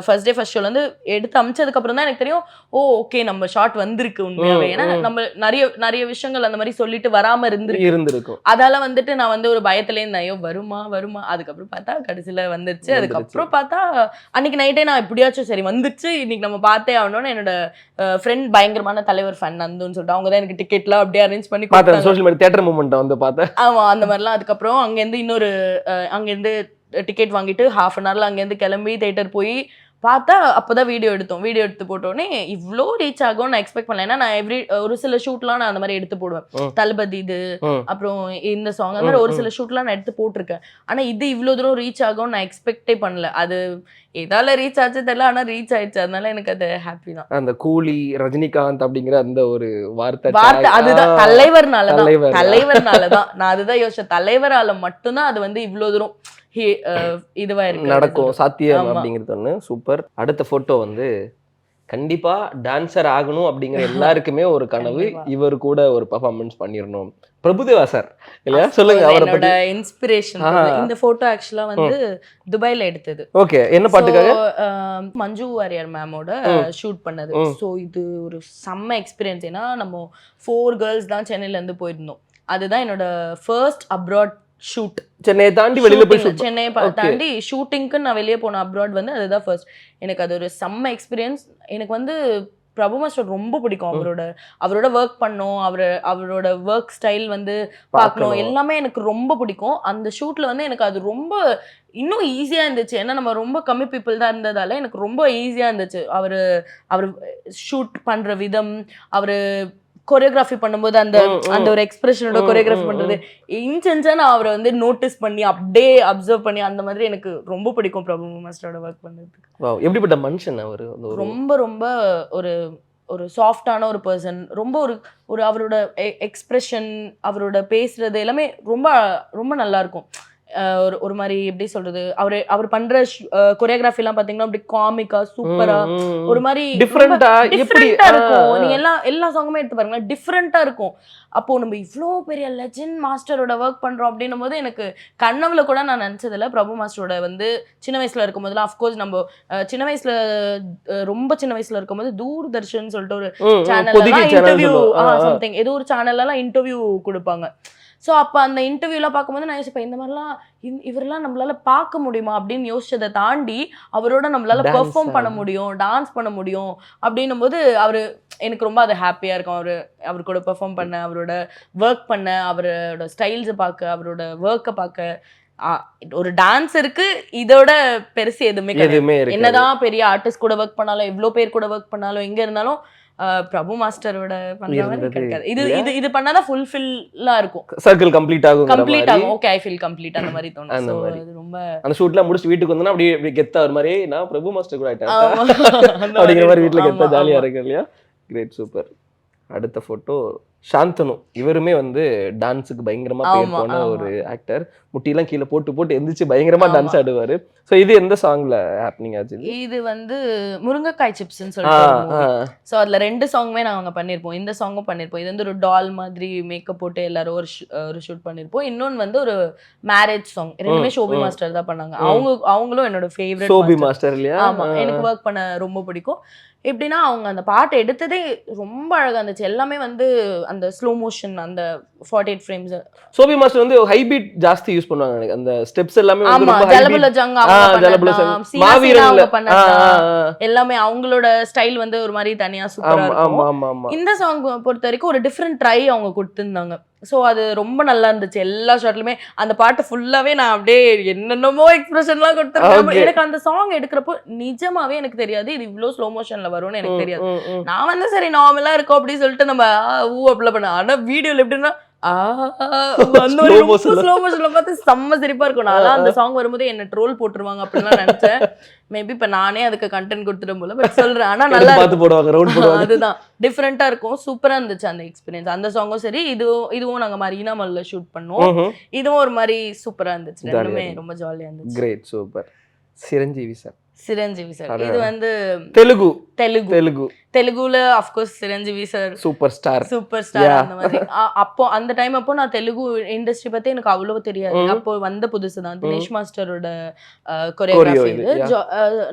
ஃபர்ஸ்ட் டே ஃபர்ஸ்ட் ஷோலேருந்து எடுத்து அமிச்சதுக்கப்புறம் தான் எனக்கு தெரியும் ஓகே நம்ம ஷாட் வந்திருக்கு உண்மையாகவே. ஏன்னா நம்ம நிறைய விஷயங்கள் அந்த மாதிரி சொல்லிட்டு வராமல் இருந்திருக்கும். அதால வந்துட்டு நான் வந்து ஒரு பயத்துலேயே இருந்தேன், ஐயோ வருமா. அதுக்கப்புறம் பார்த்தா கடைசியில் வந்துருச்சு. அதுக்கப்புறம் பார்த்தா அன்னைக்கு நைட்டே நான் எப்படியாச்சும் சரி வந்துச்சு இன்னைக்கு நம்ம பார்த்தே ஆகணும்னு என்னோட ஃப்ரெண்ட் பயங்கரமான தலைவர் ஃபேன் நந்துன்னு சொல்லிட்டு அவங்க தான் எனக்கு டிக்கெட்லாம் அப்படியே அரேஞ்ச் பண்ணி பார்த்தேன். சோஷியல் மீடியா தியேட்டர் மூமெண்ட் வந்து பார்த்தேன். ஆமாம் அந்த மாதிரிலாம். அதுக்கப்புறம் அங்கேருந்து டிக்கெட் வாங்கிட்டு ½ அன் ஹவர்ல அங்கேருந்து கிளம்பி தியேட்டர் போய் பார்த்தா அப்போதான் வீடியோ எடுத்து போட்டோன்னே இவ்வளோ ரீச் ஆகும் நான் எக்ஸ்பெக்ட் பண்ணல. ஏன்னா நான் ஒரு சில ஷூட்லாம் நான் அந்த மாதிரி எடுத்து போடுவேன். தளபதி இது அப்புறம் இந்த சாங் அந்த மாதிரி ஒரு சில ஷூட்லாம் நான் எடுத்து போட்டிருக்கேன். ஆனால் இது இவ்வளோ தூரம் ரீச் ஆகும் நான் எக்ஸ்பெக்டே பண்ணல. அது எதால ரீச் ஆச்சு தெரியல, ஆனால் ரீச் ஆயிடுச்சு. அதனால எனக்கு அது ஹாப்பி தான். அந்த கூலி ரஜினிகாந்த் அப்படிங்கிற அந்த ஒரு வார்த்தை அதுதான் தலைவர்னால தான் நான் அதுதான் யோசிச்சேன். தலைவரால மட்டும்தான் அது வந்து இவ்வளோ தூரம் இதுவா இருக்கு நடக்கும் சாத்தியம் அப்படிங்கிறது ஒண்ணு. சூப்பர். அடுத்த போட்டோ வந்து கண்டிப்பா டான்சர் ஆகணும் அப்படிங்கிற எல்லாருக்குமே ஒரு கனவு. இவர் கூட ஒரு பெர்ஃபார்மன்ஸ் பண்ணிரணும். பிரபுதேவா சார் இல்லையா, சொல்லுங்க அவரை பத்தி. இன்ஸ்பிரேஷன். இந்த போட்டோ ஆக்சுவலா வந்து துபாய்ல எடுத்தது. ஓகே, என்ன பாட்டுக்காக? மஞ்சு வாரியர் மேமோட ஷூட் பண்ணது. ஸோ இது ஒரு செம்ம எக்ஸ்பீரியன்ஸ். ஏன்னா நம்ம 4 கேர்ள்ஸ் தான் சென்னையில இருந்து போயிருந்தோம். அதுதான் என்னோட ஃபர்ஸ்ட் அப்ராட் ஷூட். சென்னையை தாண்டி வெளியில போய் சென்னையை தாண்டி ஷூட்டிங்க்கு நான் வெளியே போனேன் அப்ராட் வந்து. அதுதான் ஃபர்ஸ்ட். எனக்கு அது ஒரு செம்ம எக்ஸ்பீரியன்ஸ். எனக்கு வந்து பிரபு மாஸ்டர் ரொம்ப பிடிக்கும். அவரோட ஒர்க் பண்ணோம், அவரோட ஒர்க் ஸ்டைல் வந்து பார்க்கணும், எல்லாமே எனக்கு ரொம்ப பிடிக்கும். அந்த ஷூட்ல வந்து எனக்கு அது ரொம்ப இன்னும் ஈஸியா இருந்துச்சு. ஏன்னா நம்ம ரொம்ப கம்மி பீப்புள் தான் இருந்ததால எனக்கு ரொம்ப ஈஸியா இருந்துச்சு. அவர் ஷூட் பண்ற விதம், அவரு கொரியோகிராஃபி பண்ணும்போது அந்த ஒரு எக்ஸ்பிரஷனோட கொரியோகிராஃபி பண்றது இன்சென்ஸா நான் அவரை வந்து நோட்டீஸ் பண்ணி அப்படியே அப்சர்வ் பண்ணி அந்த மாதிரி எனக்கு ரொம்ப பிடிக்கும் பிரபு மாஸ்டரோட ஒர்க் பண்றதுக்கு. எப்படிப்பட்ட மனுஷன் அவர்? ரொம்ப ரொம்ப ஒரு சாஃப்டான ஒரு பர்சன். ரொம்ப ஒரு அவரோட எக்ஸ்பிரஷன், அவரோட பேசுறது எல்லாமே ரொம்ப ரொம்ப நல்லா இருக்கும். ஒரு மாதிரி எப்படி சொல்றது, அவர் பண்ற கொரியோகிராஃபி எல்லாம் பாத்தீங்கன்னா அப்படி காமிக்கா சூப்பரா ஒரு மாதிரி டிஃபரெண்டா இருக்கும். நீங்க எல்லா சாங்குமே எடுத்து பாருங்களேன், டிஃபரெண்டா இருக்கும். அப்போ நம்ம இவ்வளோ பெரிய லெஜெண்ட் மாஸ்டரோட ஒர்க் பண்றோம் அப்படின்னும் போது எனக்கு கனவுல கூட நான் நினைச்சதில்ல. பிரபு மாஸ்டரோட வந்து சின்ன வயசுல இருக்கும் போதுலாம் அஃப்கோர்ஸ் நம்ம ரொம்ப சின்ன வயசுல இருக்கும் போது தூர்தர்ஷன் சொல்லிட்டு ஒரு சேனல் இன்டர்வியூ சம்திங் ஏதோ ஒரு சேனல்லாம் இன்டர்வியூ கொடுப்பாங்க. ஸோ அப்போ அந்த இன்டர்வியூலாம் பார்க்கும்போது நான் யோசிப்பேன், இந்த மாதிரிலாம் இவரெல்லாம் நம்மளால பார்க்க முடியுமா அப்படின்னு யோசிச்சதை தாண்டி அவரோட நம்மளால பெர்ஃபார்ம் பண்ண முடியும், டான்ஸ் பண்ண முடியும் அப்படின்னும் போது எனக்கு ரொம்ப அது ஹாப்பியாக இருக்கும். அவர் கூட பெர்ஃபார்ம் பண்ண, அவரோட ஒர்க் பண்ண, அவரோட ஸ்டைல்ஸை பார்க்க, அவரோட ஒர்க்கை பார்க்க ஒரு டான்ஸருக்கு இதோட பெருசு எதுவுமே எதுவுமே கிடையாது. இருக்காது. என்னதான் பெரிய ஆர்டிஸ்ட் கூட ஒர்க் பண்ணாலும், எவ்வளவு பேர் கூட ஒர்க் பண்ணாலும், எங்க இருந்தாலும் பிரபு மாஸ்டரோட பண்ற மாதிரி இருந்தது கிடைக்காது. இது இல்லையா? இது இது பண்ணாதான் ஃபுல்ஃபில்லா இருக்கும். சர்க்கிள் கம்ப்ளீட் ஆகும். கம்ப்ளீட் ஆகும். ஓகே, ஐ ஃபீல் கம்ப்ளீட் அந்த மாதிரி தோணும். அந்த So, மாதிரி. அது ரொம்ப அந்த ஷூட்லாம் முடிச்சு வீட்டுக்கு வந்தோம்னா அப்படியே கெத்தா ஒரு மாதிரி நான் பிரபு மாஸ்டர் கூட ஆயிட்டேன் ஆமா. அந்த அப்படிங்கிற மாதிரி இருக்கும். வீட்டுல கெத்தா ஆமா, ஜாலியா ஆமா. இருக்கு இல்லையா? Great, super. அடுத்த போட்டோ சாந்தனு. இவருமே வந்து டான்ஸுக்கு பயங்கரமா பேர் ஆமா, போன ஆமா. ஒரு ஆக்டர். முட்டிலாம் கீழே போட்டு போட்டு எந்திரிச்சு பயங்கரமா ஆமா. டான்ஸ் ஆடுவாரு. சோ இது எந்த சாங்ல ஹேப்பனிங் ஆச்சு இது? இது வந்து முருங்கைக்காய் சிப்ஸ்ன்னு சொல்லிட்டு ஒரு ஆ, movie. ஸோ அதில் 2 சாங்குமே நாங்கள் பண்ணியிருப்போம். இந்த சாங்கும் பண்ணியிருப்போம். இது வந்து ஒரு டால் மாதிரி மேக்கப் போட்டு எல்லாரும் ஒரு ஷூட் பண்ணியிருப்போம். இன்னொன்று வந்து ஒரு மேரேஜ் சாங். ரெண்டுமே ஷோபி மாஸ்டர் தான் பண்ணாங்க. அவங்களும் என்னோட ஃபேவரட். சோபி மாஸ்டர் இல்லையா? ஆமா, எனக்கு ஒர்க் பண்ண ரொம்ப பிடிக்கும். எப்படின்னா அவங்க அந்த பாட்டு எடுத்ததே ரொம்ப அழகா இருந்துச்சு. எல்லாமே வந்து அந்த ஸ்லோ மோஷன், அந்த 48 ஃப்ரேம்ஸ். சோபி மாஸ்டர் வந்து ஹை பீட் ஜாஸ்தி யூஸ் பண்ணுவாங்க எனக்கு. அந்த ஸ்டெப்ஸ் எல்லாமே வந்து ஆமா, ரொம்ப ஹை ஜலபுல பீட். ஜங் ஜலபுல ஜங். மாவீரன்ல அவங்க பண்ணது எல்லாமே அவங்களோட ஸ்டைல் வந்து ஒரு மாதிரி தனியா சூப்பரா ஆமா இருக்கும். ஆமா ஆமா. இந்த சாங் பொறுத்த வரைக்கும் ஒரு டிஃப்ரெண்ட் ட்ரை அவங்க கொடுத்துருந்தாங்க. ஸோ அது ரொம்ப நல்லா இருந்துச்சு. எல்லா ஷாட்லுமே அந்த பாட்டு ஃபுல்லாவே நான் அப்படியே என்னென்னமோ எக்ஸ்பிரஷன்லாம் கொடுத்துருக்கேன். Okay. எனக்கு அந்த சாங் எடுக்கிறப்போ நிஜமாவே எனக்கு தெரியாது இது இவ்வளோ ஸ்லோ மோஷன்ல வரும்னு எனக்கு தெரியாது. நான் வந்து சரி நார்மலா இருக்கும் அப்படின்னு சொல்லிட்டு நம்ம ஊ அப்படிலாம் பண்ண. ஆனா வீடியோல எப்படின்னா ஸ்லோ மோஷன்ல பார்த்து செம்ம சிரிப்பா இருக்கும். நான் அந்த சாங் வரும்போது என்ன ட்ரோல் போட்டுருவாங்க அப்படின்லாம் நினைச்சேன். மேபி இப்ப நானே அதுக்கு கண்டென்ட் கொடுத்துடும் போல பட் சொல்றேன். ஆனா நல்லா பார்த்து போடுவாங்க, ரவுண்ட் போடுவாங்க. அதுதான் டிஃப்ரெண்டா இருக்கும். சூப்பரா இருந்துச்சு அந்த எக்ஸ்பீரியன்ஸ். அந்த சாங்கும் சரி, இதுவும் நாங்க மரீனா மால்ல ஷூட் பண்ணோம். இதுவும் ஒரு மாதிரி சூப்பரா இருந்துச்சு. ரெண்டுமே ரொம்ப ஜாலியா இருந்துச்சு. Great, super. Chiranjeevi sir. Chiranjeevi sir இது வந்து தெலுங்குல of course Chiranjeevi sir super star. அந்த மாதிரி. அந்த டைம் அப்போ நான் தெலுங்கு இண்டஸ்ட்ரி பத்தி எனக்கு அவ்வளவு தெரியாது. அப்போ வந்த புதுசு தான் தினேஷ் மாஸ்டரோட கொரியோகிராஃபி இது.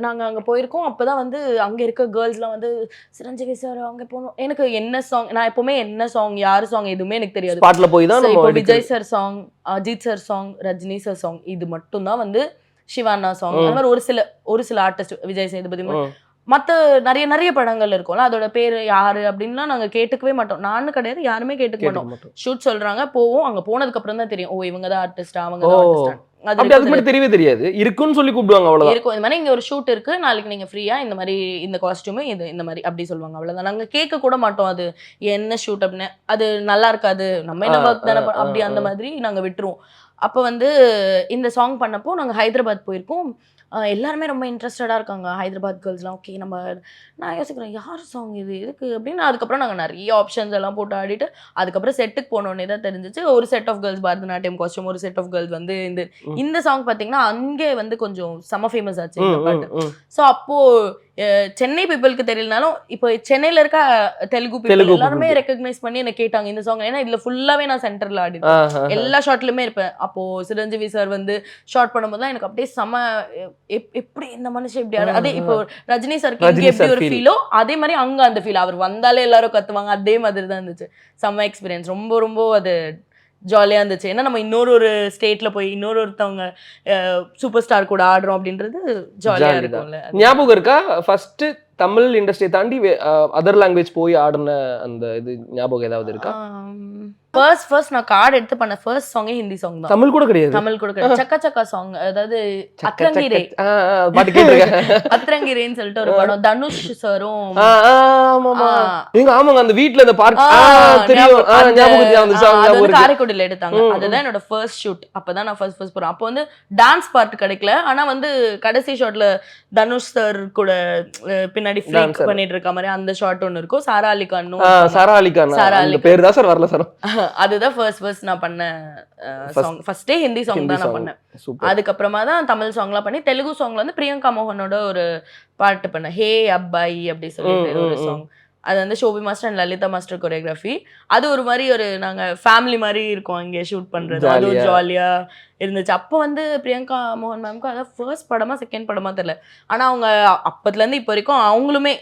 நாங்க அங்க போயிருக்கோம். அப்பதான் வந்து அங்க இருக்க கேர்ள்ஸ்லாம் வந்து சிரஞ்சீவி சார் அங்க போனோம். எனக்கு என்ன சாங், நான் எப்பவுமே என்ன சாங் யாரு சாங் எதுவுமே எனக்கு தெரியாது. ஸ்பாட்ல போய் தான் இப்போ Vijay sir song, Ajith sir song, Rajini sir song இது மட்டும் தான் வந்து சிவானா சாங். அந்த மாதிரி ஒரு சில ஆர்டிஸ்ட் விஜய் சேதுபதி மற்ற நிறைய படங்கள் இருக்கும்ல அதோட பேரு யாரு அப்படின்லாம் நாங்க கேட்டுக்கவே மாட்டோம். நானும் கிடையாது, யாருமே கேட்டுக்க மாட்டோம். ஷூட் சொல்றாங்க, போவோம். அங்க போனதுக்கு அப்புறம் தான் தெரியும், ஓ இவங்க தான் ஆர்டிஸ்டா, அவங்க தான் ஆர்டிஸ்டா. அதுக்கு மட்டும் தெரியவே தெரியாது. இருக்குன்னு சொல்லி கூப்பிடுவாங்க, அவ்வளவுதான். இருக்கும் இந்த மாதிரி இங்க ஒரு ஷூட் இருக்கு, நாளைக்கு நீங்க ஃப்ரீயா, இந்த மாதிரி இந்த காஸ்டியூம் இது இந்த மாதிரி அப்படி சொல்லுவாங்க, அவ்வளவுதான். நாங்க கேட்க கூட மாட்டோம் அது என்ன ஷூட் அப்படின்னு. அது நல்லா இருக்காது, நம்ம என்ன ஒர்க் தானே அப்படி அந்த மாதிரி நாங்க விட்டுருவோம். அப்போ வந்து இந்த சாங் பண்ணப்போ நாங்கள் ஹைதராபாத் போயிருக்கோம். எல்லாருமே ரொம்ப இன்ட்ரெஸ்டடாக இருக்காங்க ஹைதராபாத் கேர்ள்ஸ்லாம். ஓகே நான் யோசிக்கிறேன் யார் சாங் இது எதுக்கு அப்படின்னு. அதுக்கப்புறம் நாங்கள் நிறைய ஆப்ஷன்ஸ் எல்லாம் போட்டு ஆடிட்டு அதுக்கப்புறம் செட்டுக்கு போனோடனே தான் தெரிஞ்சிச்சு ஒரு set of girls Bharatanatyam costume, ஒரு செட் ஆஃப் கேர்ள்ஸ் வந்து இந்த சாங் பார்த்தீங்கன்னா அங்கே வந்து கொஞ்சம் செம ஃபேமஸ் ஆச்சு இந்த பாட்டு. ஸோ அப்போது சென்னை பீப்புளுக்கு தெரியலனாலும் இப்போ சென்னையில் இருக்க தெலுங்கு பீப்புள் எல்லாருமே ரெக்கக்னைஸ் பண்ணி என்ன கேட்டாங்க இந்த சாங். ஏன்னா இதில் ஃபுல்லாகவே நான் சென்டரில் ஆடிட்டேன், எல்லா ஷார்ட்லையுமே இருப்பேன். அப்போது சிரஞ்சீவி சார் வந்து ஷார்ட் பண்ணும்போது தான் எனக்கு அப்படியே செம எப்படி இந்த மனுஷன் இப்படி ஆடு. அதே இப்போ ரஜினி சாருக்கு இங்கே எப்படி ஒரு ஃபீலோ அதே மாதிரி அங்கே அந்த ஃபீல். அவர் வந்தாலே எல்லாரும் கத்துவாங்க, அதே மாதிரி தான் இருந்துச்சு. செம்ம எக்ஸ்பீரியன்ஸ், ரொம்ப ரொம்ப அது ஜாலியாக இருந்துச்சு. ஏன்னா நம்ம இன்னொரு ஸ்டேட்ல போய் ஒருத்தவங்க சூப்பர் ஸ்டார் கூட ஆடுறோம் அப்படின்றது ஜாலியாக இருக்கும்ல. ஞாபகம் இருக்கா ஃபர்ஸ்ட் தமிழ் இண்டஸ்ட்ரியை தாண்டி அதர் லாங்குவேஜ் போய் ஆடின அந்த இது ஞாபகம் ஏதாவது இருக்கா? ஃபர்ஸ்ட் நான் கார்டு எடுத்து பண்ண ஃபர்ஸ்ட் சாங்கே ஹிந்தி சாங் தான். தமிழ் கூட கிடையாது. சக்கா சக்கா சாங், அதாவது அத்ரங்கிரே பாட்டு கேட்டிருக்கேன். அத்ரங்கிரேன்னு சொல்லிட்டு ஒரு படம், தனுஷ் சாரும். ஆமாங்க, அந்த வீட்ல அந்த பார்ட் தெரியும், ஞாபகம் அந்த சாங் ஞாபகம் காரைக்குடியில எடுத்தாங்க. அதுதான் என்னோட ஃபர்ஸ்ட் ஷூட். அப்பதான் நான் ஃபர்ஸ்ட் போறேன். அப்போ வந்து டான்ஸ் பார்ட் கிடைக்கல, ஆனா வந்து கடைசி ஷாட்ல தனுஷ் சார் கூட பின்னாடி ஃப்ளேக் பண்ணிட்டு இருக்க மாதிரி அந்த ஷாட் ஒன்னு இருக்கும். சாரா அலி கான் பேர் தான் சார் வரல சார். அதுதான் ஃபர்ஸ்ட் நான் பண்ண சாங். ஃபர்ஸ்டே ஹிந்தி சாங் தான் நான் பண்ணேன். அதுக்கப்புறமா தான் தமிழ் சாங்லாம் பண்ணி தெலுங்கு சாங்ல வந்து பிரியங்கா மோகனோட ஒரு பாட்டு பண்ணேன், ஹே அப்பாயி அப்படி சொல்லிட்டு ஒரு சாங். அது வந்து Shobi master and Lalitha master choreography. அது ஒரு மாதிரி நாங்க ஃபேமிலி மாதிரி இருக்கோம் அங்கே ஷூட் பண்றது, அது ஒரு ஜாலியா இருந்துச்சு. அப்போ வந்து பிரியங்கா மோகன் மேம்க்கு அதான் ஃபர்ஸ்ட் படமா செகண்ட் படமா தெரியல, ஆனா அவங்க அப்பத்துல இருந்து இப்போ வரைக்கும் அவங்களுமே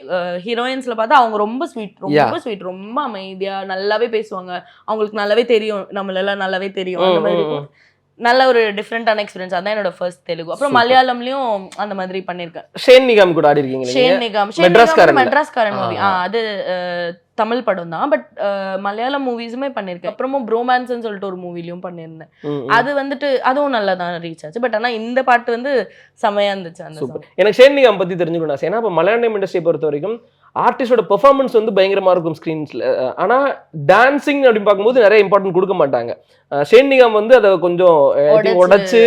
ஹீரோயின்ஸ்ல பார்த்தா அவங்க ரொம்ப ஸ்வீட், ரொம்ப அமைதியா நல்லாவே பேசுவாங்க. அவங்களுக்கு நல்லாவே தெரியும், நம்மளெல்லாம் நல்லாவே தெரியும் அந்த மாதிரி இருக்கும். நல்ல ஒரு டிஃப்ரெண்டான எக்ஸ்பீரியன்ஸ். அதான் என்னோட ஃபர்ஸ்ட் தெலுங்கு. அப்புறம் மலையாளம்லயும் அந்த மாதிரி பண்ணிருக்கேன். ஷேன் நிகாம் கூட ஆடி இருக்கீங்க. Shane Nigam மெட்ராஸ்காரன் movie. அது தமிழ் படம் தான். பட் மலையாளம் மூவிஸுமே பண்ணிருக்கேன். அப்புறமும் ப்ரோமான்ஸ்ன்னு சொல்லிட்டு ஒரு மூவிலையும் பண்ணியிருந்தேன். அது வந்துட்டு அதுவும் நல்லா தான் ரீச் ஆச்சு. பட் ஆனா இந்த பாட்டு வந்து செமையா இருந்துச்சு. அந்த சூப்பர். எனக்கு ஷேன் நிகாம் பத்தி தெரிஞ்சுக்கணும் ஆசை. ஏன்னா இப்போ மலையாளம் இண்டஸ்ட்ரியை பொறுத்த வரைக்கும் ஆர்டிஸ்டோட பெர்ஃபார்மன்ஸ் வந்து பயங்கரமா இருக்கும் ஸ்க்ரீன்ஸ்ல. ஆனா டான்சிங் அப்படின்னு பார்க்கும்போது நிறைய இம்பார்ட்டன்ட் கொடுக்க மாட்டாங்க. ஷேன் நிகாம் வந்து அதை கொஞ்சம் உடைச்சு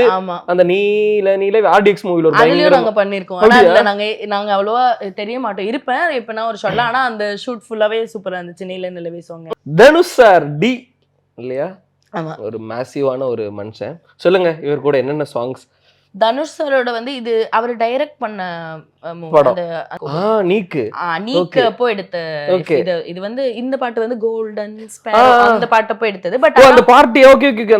அந்த நீல ஆர்டிஎக்ஸ் மூவில ஒரு அதுலயும் நாங்க பண்ணிருக்கோம். ஆனா நாங்க அவ்வளவா தெரிய மாட்டோம். இருப்பேன் இப்ப நான் ஒரு ஷாட்ல. ஆனா அந்த ஷூட் ஃபுல்லாவே சூப்பரா இருந்துச்சு. நீல நிலவே சாங். தனுஷ் சார் டி இல்லையா? ஆமா, ஒரு மேசிவான ஒரு மனுஷன். சொல்லுங்க இவர் கூட என்னென்ன சாங்ஸ்? தனுஷ் சாரோட வந்து இது அவர் டைரக்ட் பண்ண நீக்கு அப்போ எடுத்த இது வந்து இந்த பாட்டு வந்து கோல்டன் ஸ்பேரோ அந்த பாட்டப்போ எடுத்தது. பட் அந்த பார்ட்டி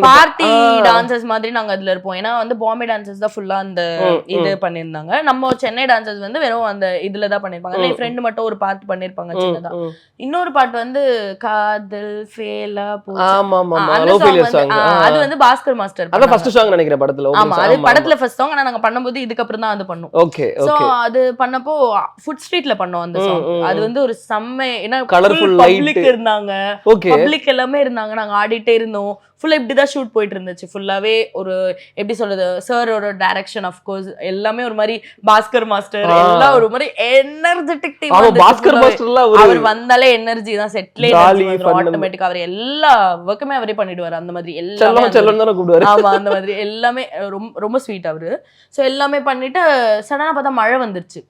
பார்ட்டி டான்சர்ஸ் மாதிரி நாங்க அதுல இருப்போம். ஏன்னா வந்து பாம்பே டான்சர்ஸ் தான் ஃபுல்லா அந்த இது பண்ணிருந்தாங்க. நம்ம சென்னை டான்சர்ஸ் வந்து வெறும் அந்த இதுல தான் பண்ணிருப்பாங்க. என் ஃப்ரெண்ட் மட்டும் ஒரு பாட்டு பண்ணிருப்பாங்க சின்னதா. இன்னொரு பாட்டு வந்து காதல் ஃபேலா அது வந்து பாஸ்கர் மாஸ்டர். அதான் ஃபர்ஸ்ட் சாங் நினைக்கிறேன் படத்துல. ஆமா, அது படத்துல ஃபர்ஸ்ட் சாங். ஆனா நாங்க பண்ணும்போது இதுக்கு அப்புறம் தான் அது பண்ணோம். ஓகே. சோ அது பண்ணப்போ ஃபுட் ஸ்ட்ரீட்ல பண்ணோம் அந்த சாங். அது வந்து ஒரு செம்ம, ஏன்னா கலர்ஃபுல் பப்ளிக் இருந்தாங்க, பப்ளிக் எல்லாமே இருந்தாங்க. நாங்க ஆடிட்டே இருந்தோம். ஃபுல்லா இப்படிதான் ஷூட் போயிட்டு இருந்துச்சு. ஃபுல்லாவே ஒரு எப்படி சொல்றது, சாரோட டைரக்ஷன் ஆஃப் கோர்ஸ் எல்லாமே ஒரு மாதிரி பாஸ்கர் மாஸ்டர் எல்லாம் ஒரு மாதிரி எனர்ஜெட்டிக் டீம். பாஸ்கர் மாஸ்டர்ல அவர் வந்தாலே எனர்ஜி தான், செட்லே ஆட்டோமேட்டிக்கா அவர் எல்லா வர்க்குமே அவரே பண்ணிடுவாரு. அந்த மாதிரி எல்லாமே ஆமா, அந்த மாதிரி எல்லாமே ரொம்ப ஸ்வீட் அவரு. சோ எல்லாமே பண்ணிட்டு சடனா பார்த்தா மழை வந்துருச்சு.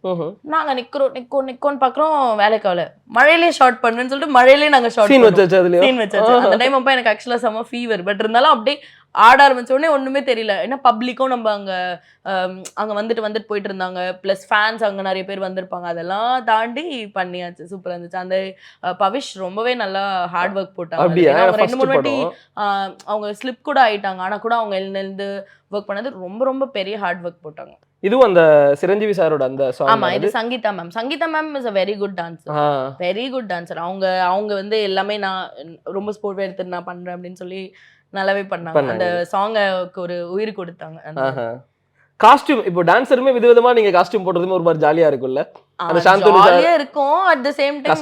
நாங்க நிக்கோன்னு பாக்குறோம், வேலைக்கு ஆகல. மழையிலே ஷார்ட் பண்ணுன்னு சொல்லிட்டு மழையிலே நாங்க ஷார்ட் சீன் வச்சாச்சு. அந்த டைம் அப்ப எனக்கு ஆக்சுவலா செம ஃபீவர். பட் இருந்தாலும் அப்படியே ஆட ஆரம்பிச்ச உடனே ஒண்ணுமே தெரியல. ஏன்னா பப்ளிக்கும் நம்ம அங்க வந்துட்டு போயிட்டு இருந்தாங்க. பிளஸ் ஃபேன்ஸ் அங்க நிறைய பேர் வந்திருப்பாங்க. அதெல்லாம் தாண்டி பண்ணியாச்சு. சூப்பரா இருந்துச்சு. அந்த பவிஷ் ரொம்பவே நல்லா ஹார்ட் ஒர்க் போட்டாங்க. 2-3 வாட்டி அவங்க ஸ்லிப் கூட ஆயிட்டாங்க. ஆனா கூட அவங்க எழுந்து ஒர்க் பண்ணது ரொம்ப பெரிய ஹார்ட் ஒர்க் போட்டாங்க. இதுவும் அந்த சிரஞ்சீவி சாரோட அந்த சாங். ஆமா, இது Sangeetha ma'am is a very good dancer. Very good dancer. அவங்க வந்து எல்லாமே நான் ரொம்ப ஸ்போர்ட் எடுத்து நான் பண்றேன் அப்படின்னு சொல்லி நல்லாவே பண்ணாங்க. அந்த சாங்குக்கு ஒரு உயிர் கொடுத்தாங்க. காஸ்டியூம் இப்போ டான்சருமே விதவிதமா நீங்க காஸ்டியூம் போடுறதுமே ஒரு மாதிரி ஜாலியா இருக்கும்ல. அந்த சாந்தனு ஜாலியா இருக்கும். அட் தி சேம் டைம்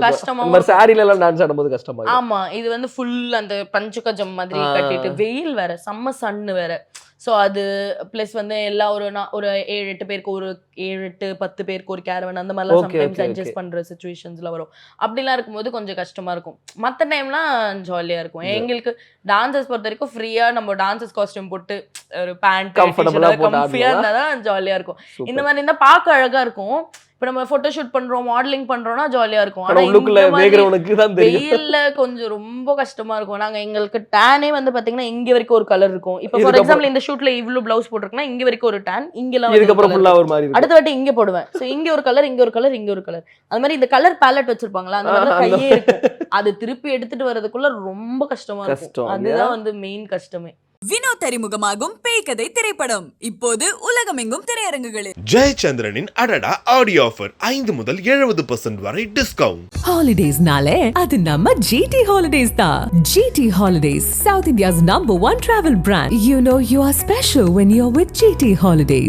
கஷ்டமா இந்த மாதிரி சாரில எல்லாம் டான்ஸ் ஆடும்போது கஷ்டமா இருக்கும். ஆமா, இது வந்து ஃபுல் அந்த பஞ்சுகஜம் மாதிரி கட்டிட்டு வெயில் வேற, செம்ம சன்னு வேற. ஸோ அது ப்ளஸ் வந்து எல்லா ஒரு 7-8 பேருக்கு ஒரு 7-10 பேருக்கு ஒரு கேரவன் அந்த மாதிரிலாம் சம்டைம்ஸ் அட்ஜஸ்ட் பண்ற சிச்சுவேஷன்ஸ்ல வரும். அப்படிலாம் இருக்கும்போது கொஞ்சம் கஷ்டமா இருக்கும். மற்ற டைம்லாம் ஜாலியா இருக்கும். எங்களுக்கு டான்சர்ஸ் பொறுத்த வரைக்கும் ஃப்ரீயா நம்ம டான்சர்ஸ் காஸ்டியூம் போட்டு ஒரு பேண்ட் கம்ஃபியா இருந்தாதான் ஜாலியா இருக்கும். இந்த மாதிரி இருந்தா பார்க்க அழகா இருக்கும். இப்ப நம்ம போட்டோ ஷூட் பண்றோம், மாடலிங் பண்றோம்னா ஜாலியா இருக்கும். ஆனா வெயில்ல கொஞ்சம் ரொம்ப கஷ்டமா இருக்கும். நாங்க எங்களுக்கு டேனே வந்து பாத்தீங்கன்னா இங்க வரைக்கும் ஒரு கலர் இருக்கும். இப்ப ஃபார் எக்ஸாம்பிள் இந்த ஷூட்ல இவ்ளோ பிளவுஸ் போட்டுருக்குன்னா இங்க வரைக்கும் ஒரு டேன், இங்கெல்லாம் அடுத்த வாட்டி இங்க போடுவேன். சோ இங்க ஒரு கலர், இங்க ஒரு கலர், இங்க ஒரு கலர். அது மாதிரி இந்த கலர் பேலட் வச்சிருப்பாங்களா, அந்த மாதிரி கையே இருக்கும். அது திருப்பி எடுத்துட்டு வர்றதுக்குள்ள ரொம்ப கஷ்டமா இருக்கும். அதுதான் வந்து மெயின் கஷ்டமே. வினோத் அறிமுகமாகும் பேய் கதை திரைப்படம் இப்போது உலகமெங்கும் திரையரங்குகளில். ஜெயச்சந்திரனின் அடடா ஆடியோ ஆஃபர் 5 முதல் 70% வரை டிஸ்கவுண்ட். ஹாலிடேஸ்னாலே அது நம்ம GT Holidays தான். GT Holidays, South India's #1 travel brand. You know you are special when you're with GT Holidays.